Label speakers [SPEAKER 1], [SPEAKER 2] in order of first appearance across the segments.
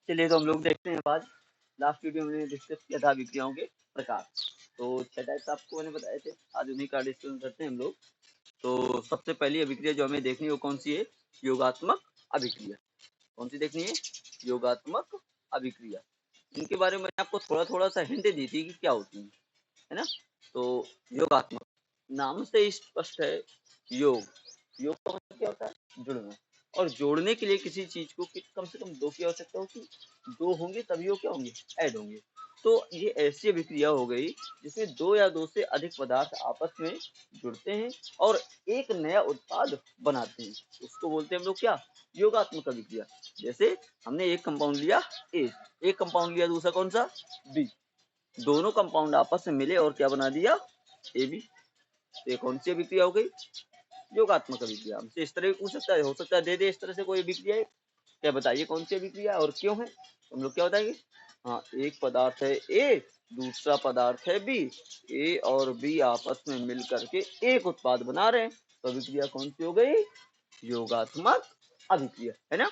[SPEAKER 1] चलिए तो हम लोग देखते हैं आज लास्ट वीडियो में डिस्कस किया था अभिक्रियाओं के प्रकार। तो 6 टाइप्स आपको मैंने बताए थे, आज उन्हीं का डिस्कशन करते हैं हम लोग। तो सबसे पहली अभिक्रिया जो हमें देखनी है वो कौन सी है? योगात्मक अभिक्रिया। कौन सी देखनी है? योगात्मक अभिक्रिया। इनके बारे में आपको थोड़ा थोड़ा सा हिंट दी थी कि क्या होती है ना। तो योगात्मक नाम से ही स्पष्ट है, योग का मतलब क्या होता है? जुड़ना। और जोड़ने के लिए किसी चीज को कम से कम दो की आवश्यकता होती है, दो होंगे तभी वो क्या होंगे? ऐड होंगे। तो ये ऐसी अभिक्रिया हो गई जिसमें दो या दो से अधिक पदार्थ आपस में जुड़ते हैं और एक नया उत्पाद बनाते हैं। उसको बोलते हैं हम लोग क्या? योगात्मक अभिक्रिया। जैसे हमने एक कंपाउंड लिया ए, एक कंपाउंड लिया दूसरा कौन सा? बी। दोनों कंपाउंड आपस में मिले और क्या बना दिया? A B. तो ये कौन सी अभिक्रिया हो गई? योगात्मक अभिक्रिया। हमसे इस तरह पूछ सकता है, हो सकता है दे दे इस तरह से कोई अभिक्रिया है, क्या बताइए कौन सी अभिक्रिया और क्यों है? तो हम लोग क्या बताएंगे? हाँ, एक पदार्थ है ए, दूसरा पदार्थ है बी, ए और बी आपस में मिल करके एक उत्पाद बना रहे हैं, तो अभिक्रिया कौन सी हो गई? योगात्मक अभिक्रिया, है ना।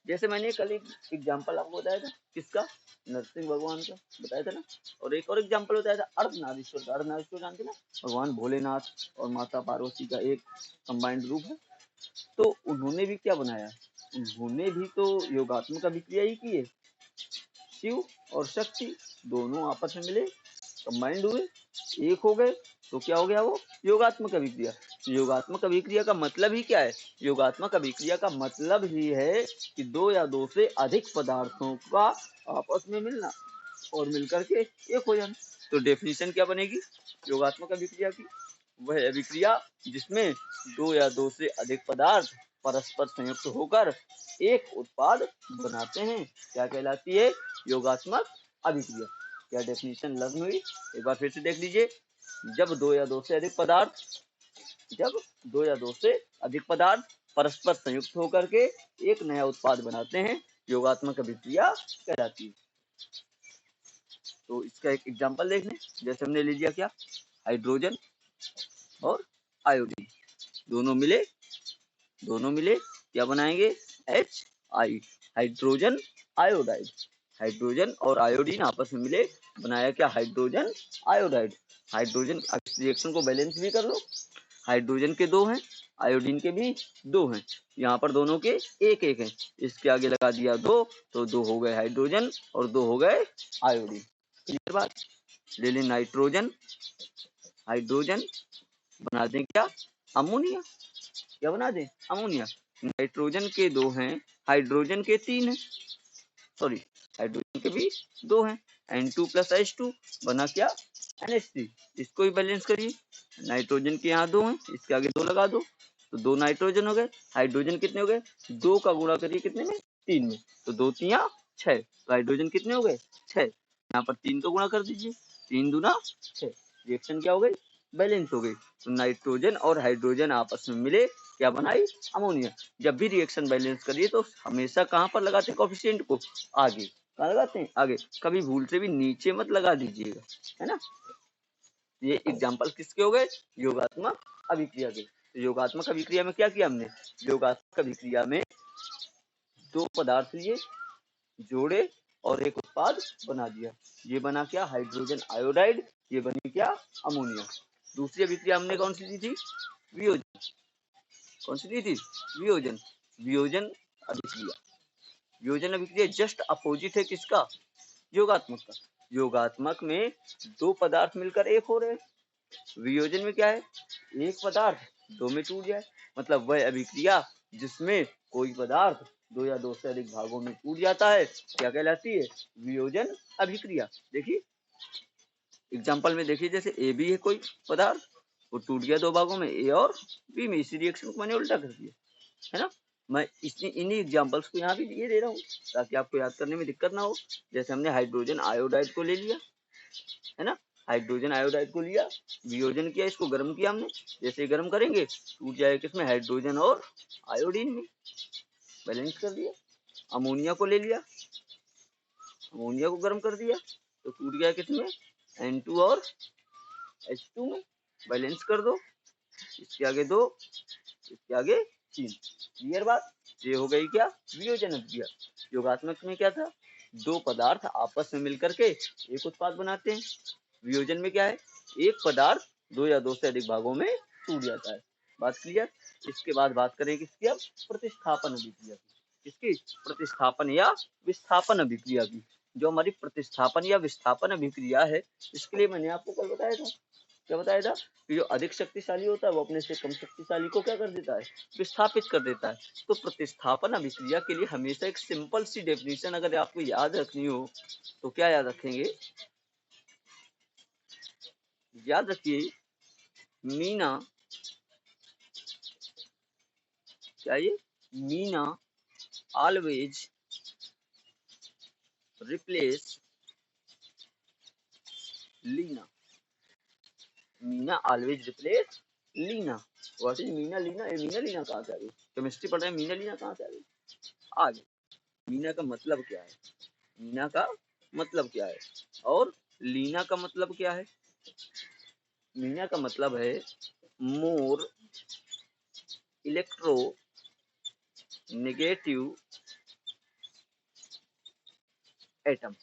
[SPEAKER 1] जैसे मैंने कल एक एग्जाम्पल आपको बताया था, किसका? नरसिंह भगवान का बताया था ना। और एक और एग्जाम्पल बताया था अर्धनारीश्वर का। अर्धनारीश्वर जानते ना, भगवान भोलेनाथ और माता पार्वती का एक कंबाइंड रूप है। तो उन्होंने भी क्या बनाया? उन्होंने भी तो योगात्मक अभिक्रिया ही की है। शिव और शक्ति दोनों आपस में मिले, कंबाइंड हुए, एक हो गए, तो क्या हो गया वो? योगात्मक अभिक्रिया। योगात्मक अभिक्रिया का मतलब ही क्या है? योगात्मक अभिक्रिया का मतलब ही है कि दो या दो से अधिक पदार्थों का आपस में मिलना और मिलकर के एक हो जाना। तो डेफिनेशन क्या बनेगी योगात्मक अभिक्रिया की? वह अभिक्रिया जिसमें दो या दो से अधिक पदार्थ परस्पर संयुक्त होकर एक उत्पाद बनाते हैं, क्या कहलाती है? योगात्मक अभिक्रिया। क्या डेफिनेशन लर्न हुई? एक बार फिर से देख लीजिए। जब दो या दो से अधिक पदार्थ परस्पर संयुक्त होकर के एक नया उत्पाद बनाते हैं, योगात्मक अभिक्रिया कहलाती है। तो इसका एक एग्जांपल देख लें। जैसे हमने ले लिया क्या? हाइड्रोजन और आयोडीन दोनों मिले क्या बनाएंगे? HI, hydrogen iodide. हाइड्रोजन और आयोडीन आपस में मिले बनाया क्या? Hydrogen iodide. हाइड्रोजन रिएक्शन को बैलेंस भी कर लो, हाइड्रोजन के दो हैं, आयोडीन के भी दो हैं, यहाँ पर दोनों के एक एक हैं, इसके आगे लगा दिया दो, तो दो हो गए हाइड्रोजन और दो हो गए आयोडीन। क्लियर बात? ले लें नाइट्रोजन, हाइड्रोजन बना दें क्या? अमोनिया। क्या बना दें? अमोनिया। नाइट्रोजन के दो हैं, हाइड्रोजन के तीन हैं, सॉरी हाइड्रोजन के भी दो हैं, N2 + H2 बना क्या? NH3। इसको भी बैलेंस करिए, नाइट्रोजन के यहाँ दो हैं, इसके आगे दो लगा दो, तो दो नाइट्रोजन हो गए। हाइड्रोजन कितने हो गए? दो का गुणा करिए कितने में? तीन में, तो दो तिया 6, तो हाइड्रोजन कितने हो गए? 6। यहाँ पर तीन का गुणा कर दीजिए, 3 दूना 6। रिएक्शन क्या हो गई? बैलेंस हो गई। तो नाइट्रोजन और हाइड्रोजन आपस में मिले क्या बनाई? अमोनिया। जब भी रिएक्शन बैलेंस करिए तो हमेशा कहाँ पर लगाते हैं कोफिशिएंट को? आगे। कहाँ लगाते हैं? आगे। कभी भूल से भी नीचे मत लगा दीजिएगा, है ना। ये एग्जाम्पल किसके हो गए? योगात्मक अभिक्रिया के। तो योगात्मक अभिक्रिया में क्या किया हमने? योगात्मक अभिक्रिया में दो पदार्थ लिए, जोड़े और एक उत्पाद बना दिया। ये बना क्या? Hydrogen iodide. ये बनी क्या? अमोनिया। दूसरी अभिक्रिया हमने कौन सी दी थी? वियोजन। कौन सी दी थी? वियोजन। वियोजन अभिक्रिया। वियोजन अभिक्रिया जस्ट अपोजिट है किसका? योगात्मक का। योगात्मक में दो पदार्थ मिलकर एक हो रहे, वियोजन में क्या है? एक पदार्थ दो में टूट जाए। मतलब वह अभिक्रिया जिसमें कोई पदार्थ दो या दो से अधिक भागों में टूट जाता है, क्या कहलाती है? वियोजन अभिक्रिया। देखिए एग्जाम्पल में देखिए, जैसे ए बी है कोई पदार्थ, वो टूट गया दो भागों में, ए और बी में। इसी रिएक्शन को मैंने उल्टा कर दिया, है ना। मैं इन्हीं एग्जाम्पल्स को यहाँ भी ये दे रहा हूँ ताकि आपको याद करने में दिक्कत ना हो। जैसे हमने हाइड्रोजन आयोडाइड को ले लिया, है ना, हाइड्रोजन आयोडाइड को लिया, वियोजन किया, इसको गर्म किया हमने। जैसे गर्म करेंगे टूट जाएगा किसमें? हाइड्रोजन और आयोडीन में, बैलेंस कर दिया। अमोनिया को ले लिया, अमोनिया को गर्म कर दिया, तो टूट गया किसमें? N2 और H2 में, बैलेंस कर दो। इसके आगे दो, इसके आगे तीन। क्लियर बात? ये हो गई क्या, वियोजन अभिक्रिया। योगात्मक में क्या था, दो पदार्थ आपस में मिलकर के एक उत्पाद बनाते हैं। वियोजन में क्या है, एक पदार्थ दो या दो से अधिक भागों में टूट जाता है। बात क्लियर। इसके बाद बात करें किसकी, अब प्रतिस्थापन अभिक्रिया की। किसकी, प्रतिस्थापन या विस्थापन अभिक्रिया की। जो हमारी प्रतिस्थापन या विस्थापन अभिक्रिया है, इसके लिए मैंने आपको कल बताया था, क्या बताया था कि जो अधिक शक्तिशाली होता है वो अपने से कम शक्तिशाली को क्या कर देता है, विस्थापित कर देता है। तो प्रतिस्थापन अभिक्रिया के लिए हमेशा एक सिंपल सी डेफिनेशन अगर आपको याद रखनी हो तो क्या याद रखेंगे, याद रखिए, मीना, क्या ये, Meena always replace Leena. Meena always replace Leena. वैसे मीना लीना, ये मीना लीना कहाँ से आ गई, केमिस्ट्री पढ़ रहे हैं, मीना लीना कहाँ से आ गई, आ गई। मीना का मतलब क्या है, मीना का मतलब क्या है, और लीना का मतलब क्या है। मीना का मतलब है more electro negative atom,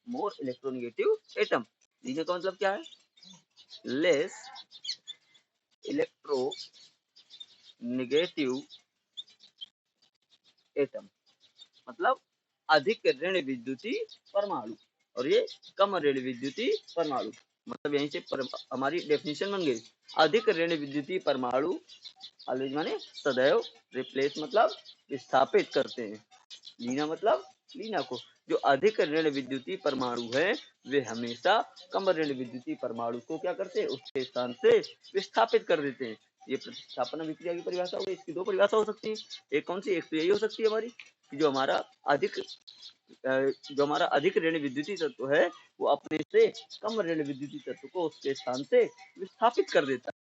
[SPEAKER 1] more electronegative atom. Leena का मतलब क्या है, लेस इलेक्ट्रो नेगेटिव एटम, मतलब अधिक ऋण विद्युती परमाणु, और ये कम ऋण विद्युती परमाणु। मतलब यहीं से हमारी डेफिनेशन बन गई, अधिक ऋण विद्युती परमाणु ऑलवेज माने सदैव, रिप्लेस मतलब विस्थापित करते हैं, लीना मतलब लीना को, जो अधिक ऋण विद्युती परमाणु है वे हमेशा कम ऋण विद्युती परमाणु को क्या करते हैं, उसके स्थान से विस्थापित कर देते हैं। ये प्रतिस्थापन अभिक्रिया की परिभाषा हो गई। इसकी दो परिभाषा हो सकती है, एक कौन सी, एक तो यही हो सकती है हमारी कि जो हमारा अधिक ऋण विद्युती तत्व है वो अपने से कम ऋण विद्युती तत्व को उसके स्थान से विस्थापित कर देता है।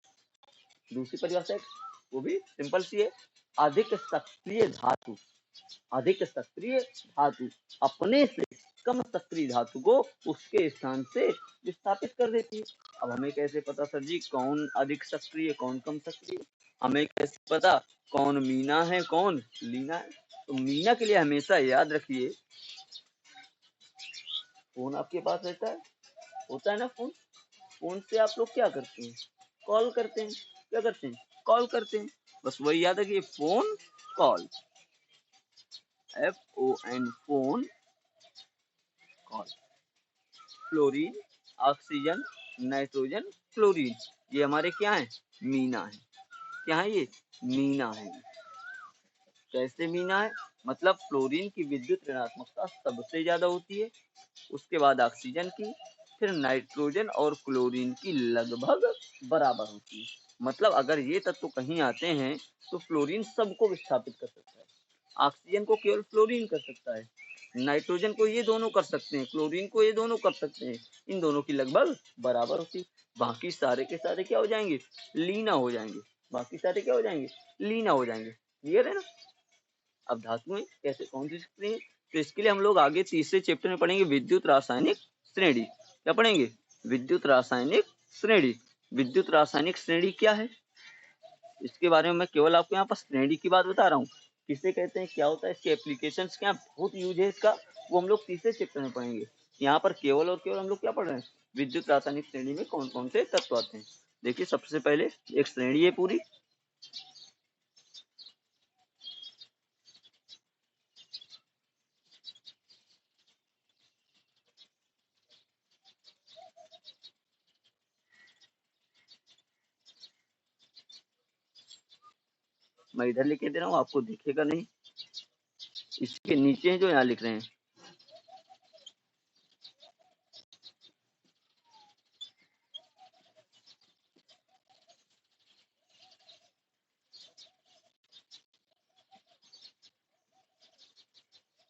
[SPEAKER 1] दूसरी परिभाषा वो भी सिंपल सी है, अधिक सक्रिय धातु, अधिक सक्रिय धातु अपने से कम सक्रिय धातु को उसके स्थान से विस्थापित कर देती है। अब हमें कैसे पता सर जी कौन अधिक सक्रिय कौन कम सक्रिय, हमें कैसे पता कौन मीना है कौन लीना है। तो मीना के लिए हमेशा याद रखिए, फोन आपके पास रहता है, होता है ना फोन, फोन से आप लोग क्या करते हैं, कॉल करते हैं, क्या करते हैं, कॉल करते हैं। बस वही याद रखिए, phone call, FON phone call. Fluorine, oxygen, nitrogen, fluorine, ये हमारे क्या है, मीना है। क्या है ये, मीना है। कैसे मीना है, मतलब फ्लोरीन की विद्युत ऋणात्मकता सबसे ज्यादा होती है, उसके बाद ऑक्सीजन की, फिर नाइट्रोजन और क्लोरीन की लगभग बराबर होती है। मतलब अगर ये तत्व कहीं आते हैं तो फ्लोरीन सबको विस्थापित कर सकता है, ऑक्सीजन को केवल फ्लोरीन कर सकता है, नाइट्रोजन को ये दोनों कर सकते हैं, क्लोरीन को ये दोनों कर सकते हैं, इन दोनों की लगभग बराबर होती। बाकी सारे के सारे क्या हो जाएंगे, लीना हो जाएंगे, बाकी सारे क्या हो जाएंगे, लीना हो जाएंगे। क्लियर है ना। अब धातुएं कैसे कौन सी सकती हैं, तो इसके लिए हम लोग आगे तीसरे चैप्टर में पढ़ेंगे विद्युत रासायनिक श्रेणी। क्या पढ़ेंगे, विद्युत रासायनिक श्रेणी। विद्युत रासायनिक श्रेणी क्या है, इसके बारे में मैं केवल आपको यहाँ पर श्रेणी की बात बता रहा हूँ, किसे कहते हैं, क्या होता है, इसके एप्लीकेशंस क्या, बहुत यूज है इसका, वो हम लोग तीसरे चैप्टर में पढ़ेंगे। यहाँ पर केवल और केवल हम लोग क्या पढ़ रहे हैं, विद्युत रासायनिक श्रेणी में कौन कौन से तत्व आते हैं। देखिए सबसे पहले एक श्रेणी है पूरी, मैं इधर लिख दे रहा हूँ आपको दिखेगा नहीं, इसके नीचे जो यहाँ लिख रहे हैं,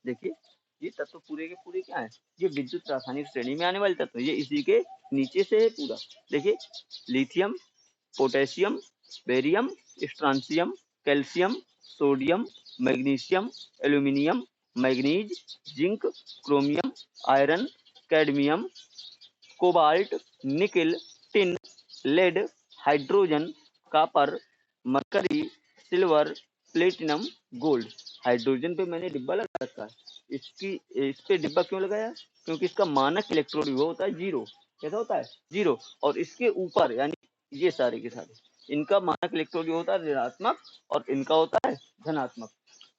[SPEAKER 1] देखिए ये तत्व पूरे के पूरे क्या है, ये विद्युत रासायनिक श्रेणी में आने वाले तत्व, ये इसी के नीचे से है पूरा। देखिए lithium, potassium, barium, strontium, calcium, sodium, magnesium, aluminium, manganese, zinc, chromium, iron, cadmium, cobalt, nickel, tin, lead, hydrogen, copper, mercury, silver, platinum, gold. Hydrogen पे मैंने डिब्बा लगा रखा है, इस पे डिब्बा क्यों लगाया? क्योंकि इसका मानक इलेक्ट्रोड विभव होता है जीरो। कैसा होता है? जीरो। और इसके ऊपर यानी ये सारे के सारे, इनका मानक इलेक्ट्रोड विभव होता है ऋणात्मक और इनका होता है धनात्मक।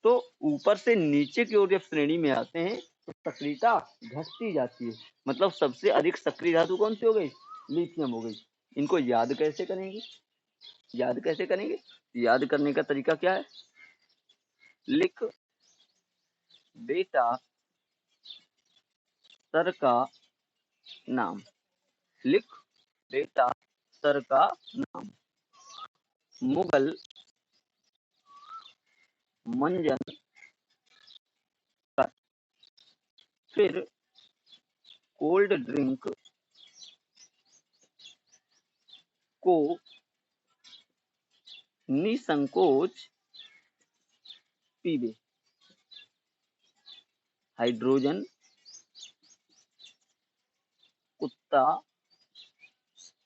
[SPEAKER 1] तो ऊपर से नीचे की ओर जब श्रेणी में आते हैं तो सक्रियता घटती जाती है। मतलब सबसे अधिक सक्रिय धातु कौन सी हो गई? लिथियम हो गई। इनको याद कैसे करेंगे? याद कैसे करेंगे? याद करने का तरीका क्या है? लिख बेटा सर का नाम। लिख बेटा सर का नाम। मुगल मंजन कर। फिर कोल्ड ड्रिंक को निसंकोच पीबे। हाइड्रोजन कुत्ता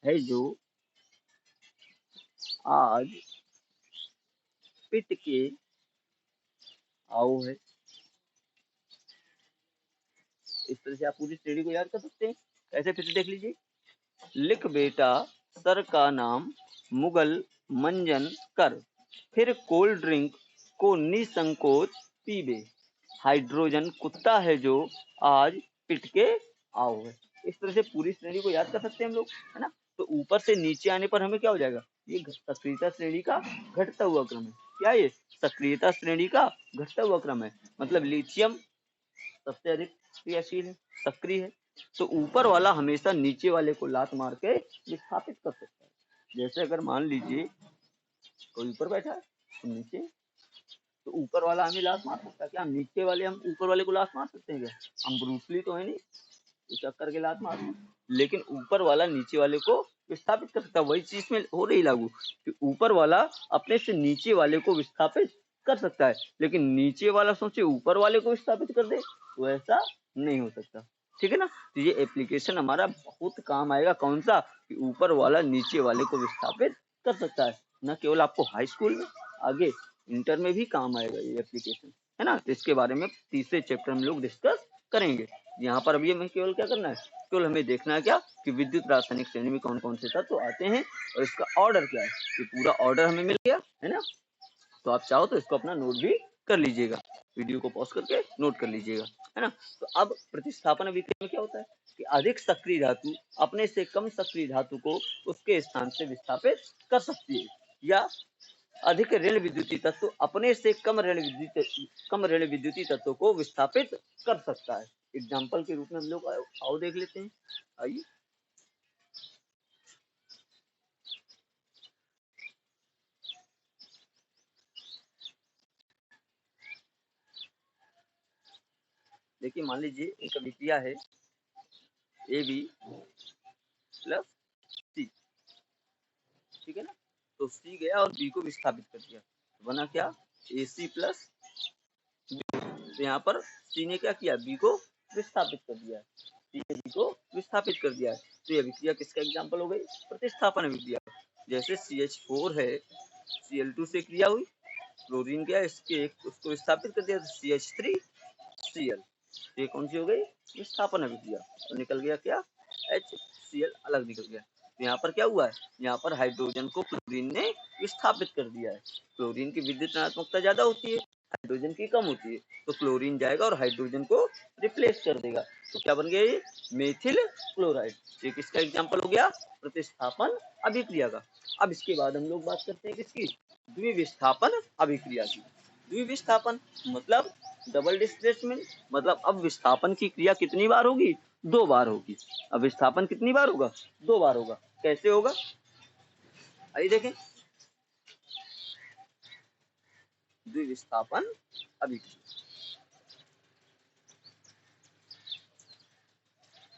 [SPEAKER 1] है जो आज पिट के आओ है। इस तरह से आप पूरी श्रेणी को याद कर सकते हैं। कैसे? फिर से देख लीजिए। लिख बेटा सर का नाम, मुगल मंजन कर। फिर कोल्ड ड्रिंक को निसंकोच पीबे। हाइड्रोजन कुत्ता है जो आज पिट के आओ है। इस तरह से पूरी श्रेणी को याद कर सकते हैं हम लोग, है ना। तो ऊपर से नीचे आने पर हमें क्या हो जाएगा? ये सक्रियता श्रेणी का घटता हुआ क्रम है। क्या ये सक्रियता श्रेणी का घटता हुआ क्रम है? मतलब लिथियम सबसे अधिक क्रियाशील है, सक्रिय है। तो ऊपर वाला हमेशा नीचे वाले को लात मार के विस्थापित कर सकता है। जैसे अगर मान लीजिए कोई ऊपर बैठा है तो नीचे, तो ऊपर वाला हमें लात मार सकता है क्या? हम नीचे वाले हम ऊपर वाले को लात मार सकते हैं क्या? हम ब्रूसली तो है नहीं तो चक्कर के लात मार, लेकिन ऊपर वाला नीचे वाले को विस्थापित कर सकता है। वही चीज में हो रही लागू कि ऊपर वाला अपने से नीचे वाले को विस्थापित कर सकता है, लेकिन नीचे वाला सोचे ऊपर वाले को विस्थापित कर दे तो ऐसा नहीं हो सकता। ठीक है ना। तो ये एप्लीकेशन हमारा बहुत काम आएगा। कौन सा? कि ऊपर वाला नीचे वाले को विस्थापित कर सकता है। न केवल आपको हाई स्कूल में, आगे इंटर में भी काम आएगा ये एप्लीकेशन, है ना। तो इसके बारे में तीसरे चैप्टर में लोग डिस्कस करेंगे। यहाँ पर अभी हमें केवल क्या करना है? केवल हमें देखना है क्या कि विद्युत रासायनिक श्रेणी में कौन कौन से तत्व आते हैं और इसका ऑर्डर क्या है। ये पूरा ऑर्डर हमें मिल गया, है ना। तो आप चाहो तो इसको अपना नोट भी कर लीजिएगा, वीडियो को पॉज करके नोट कर लीजिएगा, है ना। तो अब प्रतिस्थापन अभिक्रिया में क्या होता है कि अधिक सक्रिय धातु अपने से कम सक्रिय धातु को उसके स्थान से विस्थापित कर सकती है, या अधिक ऋण विद्युतीय तत्व अपने से कम ऋण विद्युतीय तत्व को विस्थापित कर सकता है। एग्जाम्पल के रूप में हम लोग आओ देख लेते हैं। आइए देखिए, मान लीजिए एक अभिक्रिया है ए बी प्लस सी, ठीक है ना। तो सी गया और बी को विस्थापित कर दिया, तो बना क्या? ए सी प्लस। तो यहाँ पर सी ने क्या किया? बी को विस्थापित कर दिया, सी ने बी को विस्थापित कर दिया है। तो ये अभिक्रिया किसका एग्जाम्पल हो गई? प्रतिस्थापन अभिक्रिया। जैसे CH4 है, Cl2 से क्रिया हुई, क्लोरीन गया, इसके उसको विस्थापित कर दिया, तो CH3Cl। ये कौन सी हो गई? विस्थापन अभिक्रिया। तो निकल गया क्या? HCl अलग निकल गया। तो यहाँ पर क्या हुआ है? यहाँ पर हाइड्रोजन को क्लोरीन ने विस्थापित कर दिया है। क्लोरीन की विद्युत ऋणात्मकता ज्यादा होती है, हाइड्रोजन की कम होती है, तो क्लोरीन जाएगा और हाइड्रोजन को रिप्लेस कर देगा। तो क्या बन गया ये? Methyl chloride. ये किसका एग्जाम्पल हो गया? प्रतिस्थापन अभिक्रिया का। अब इसके बाद हम लोग बात करते हैं किसकी? द्विविस्थापन अभिक्रिया की। द्विविस्थापन मतलब डबल डिस्प्लेसमेंट। मतलब अब विस्थापन की क्रिया कितनी बार होगी? 2 बार होगी। अब विस्थापन कितनी बार होगा? 2 बार होगा। कैसे होगा? आइए देखें। द्विविस्थापन अभिक्रिया,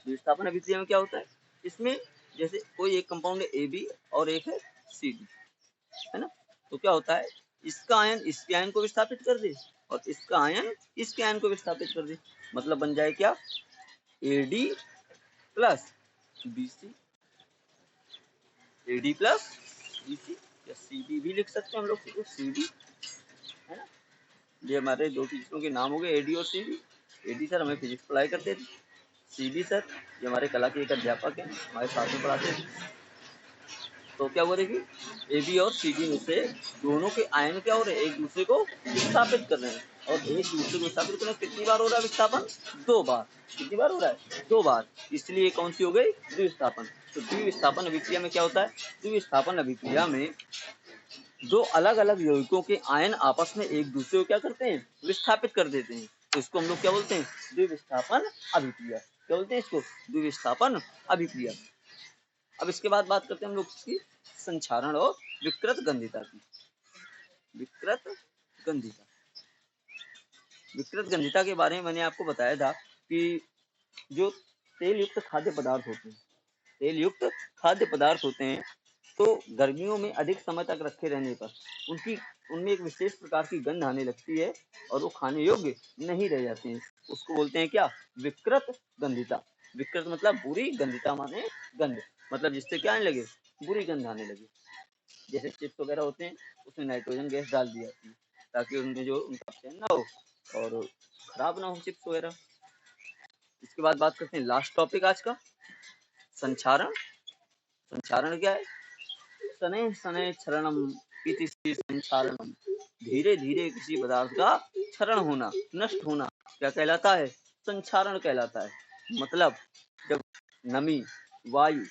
[SPEAKER 1] द्विविस्थापन अभिक्रिया में क्या होता है? इसमें जैसे कोई एक कंपाउंड है ए बी और एक है सी डी, है ना। तो क्या होता है? इसका आयन इसके आयन को विस्थापित कर दे और इसका आयन इसके आयन को विस्थापित कर दे। मतलब बन जाए क्या? AD plus BC, AD plus BC, या CD भी लिख सकते हैं हम लोग, CD है ना। ये हमारे दो टीचरों के नाम हो गए, एडी और सीडी। एडी सर हमें फिजिक्स पढ़ाई करते थे, सीडी सर ये हमारे कला के एक अध्यापक हैं, हमारे साथ में पढ़ाते थे। तो क्या हुआ देखिए, ए बी और सी डी में से दोनों के आयन क्या हो रहे हैं, एक दूसरे को विस्थापित कर रहे हैं। और एक दूसरे को विस्थापित करना कितनी बार हो रहा है विस्थापन, 2 बार। कितनी बार हो रहा है, 2 बार। इसलिए कौन सी हो गई, द्विविस्थापन। तो द्विविस्थापन अभिक्रिया में क्या होता है, द्विविस्थापन अभिक्रिया में दो अलग अलग यौगिकों के आयन आपस में एक दूसरे को क्या करते हैं, विस्थापित कर देते हैं। तो इसको हम लोग क्या बोलते हैं, द्विविस्थापन अभिक्रिया। क्या बोलते हैं इसको, द्विविस्थापन अभिक्रिया। अब इसके बाद बात करते हैं हम लोग इसकी संक्षारण और विकृत गंधिता की। विकृत गंधिता, विकृत गंधिता के बारे में मैंने आपको बताया था कि जो तेल युक्त खाद्य पदार्थ होते हैं, तेल युक्त खाद्य पदार्थ होते हैं, तो गर्मियों में अधिक समय तक रखे रहने पर उनमें एक विशेष प्रकार की गंध आने लगती है और वो खाने योग्य नहीं रह जाते हैं। उसको बोलते हैं क्या, विकृत गंधिता। विकृत मतलब बुरी, गंधिता माने गंध, मतलब जिससे क्या आने लगे, बुरी गंध आने लगे। जैसे चिप्स वगैरह होते हैं, उसमें नाइट्रोजन गैस डाल दी जाती है ताकि उनमें जो उनका चयन ना हो और खराब ना हो चिप्स वगैरह। इसके बाद बात करते हैं लास्ट टॉपिक आज का, संक्षारण। संक्षारण क्या है, शनैः शनैः क्षरणम इति संक्षारणम। धीरे धीरे किसी पदार्थ का क्षरण होना, नष्ट होना क्या कहलाता है, संक्षारण कहलाता है। मतलब जब नमी, वायु,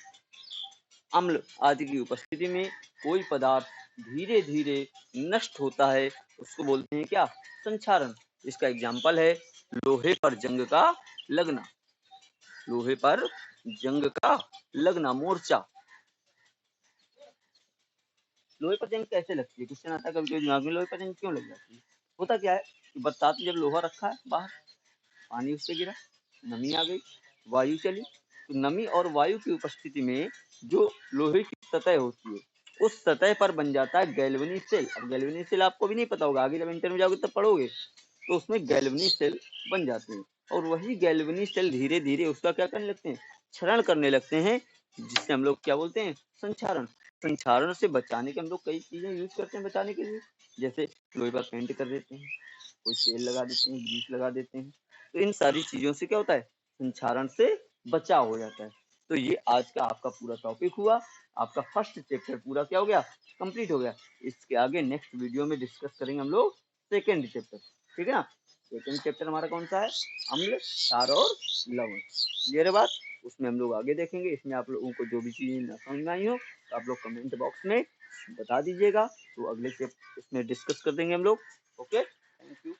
[SPEAKER 1] अम्ल आदि की उपस्थिति में कोई पदार्थ धीरे धीरे नष्ट होता है, उसको बोलते हैं क्या, संक्षारण। इसका एग्जाम्पल है लोहे पर जंग का लगना। लोहे पर जंग का लगना, मोर्चा। लोहे पर जंग कैसे लगती है, क्वेश्चन आता है कभी दिमाग में, लोहे पर जंग क्यों लग जाती है। होता क्या है कि बरसात में जब लोहा रखा है बाहर, पानी उस पर गिरा, नमी आ गई, वायु चली, तो नमी और वायु की उपस्थिति में जो लोहे की सतह होती है, उस सतह पर बन जाता है गैल्वेनिक सेल। अब गैल्वेनिक सेल आपको भी नहीं पता होगा, आगे जब इंटर में जाओगे तब पढ़ोगे। तो उसमें गैल्वेनिक सेल बन जाते हैं और वही गैल्वेनिक सेल धीरे धीरे उसका क्या करने लगते हैं, क्षरण करने लगते हैं, जिससे हम लोग क्या बोलते हैं, संक्षारण। संक्षारण से बचाने के हम लोग कई चीजें यूज करते हैं बचाने के लिए, जैसे लोहे पर पेंट कर देते हैं, कोई तेल लगा देते हैं, ग्रीस लगा देते हैं। तो इन सारी चीजों से क्या होता है, संक्षारण से बचाव हो जाता है। तो ये आज का आपका पूरा टॉपिक हुआ, आपका फर्स्ट चैप्टर पूरा क्या हो गया, कंप्लीट हो गया। इसके आगे नेक्स्ट वीडियो में डिस्कस करेंगे हम लोग सेकेंड चैप्टर, ठीक है ना। सेकेंड चैप्टर हमारा कौन सा है, अम्ल, क्षार और लवण। क्लियर है बात, उसमें हम लोग आगे देखेंगे। इसमें आप लोगों को जो भी चीजें ना समझ में आई हो तो आप लोग कमेंट बॉक्स में बता दीजिएगा, तो अगले चैप्टर इसमें डिस्कस कर देंगे हम लोग। Okay, thank you.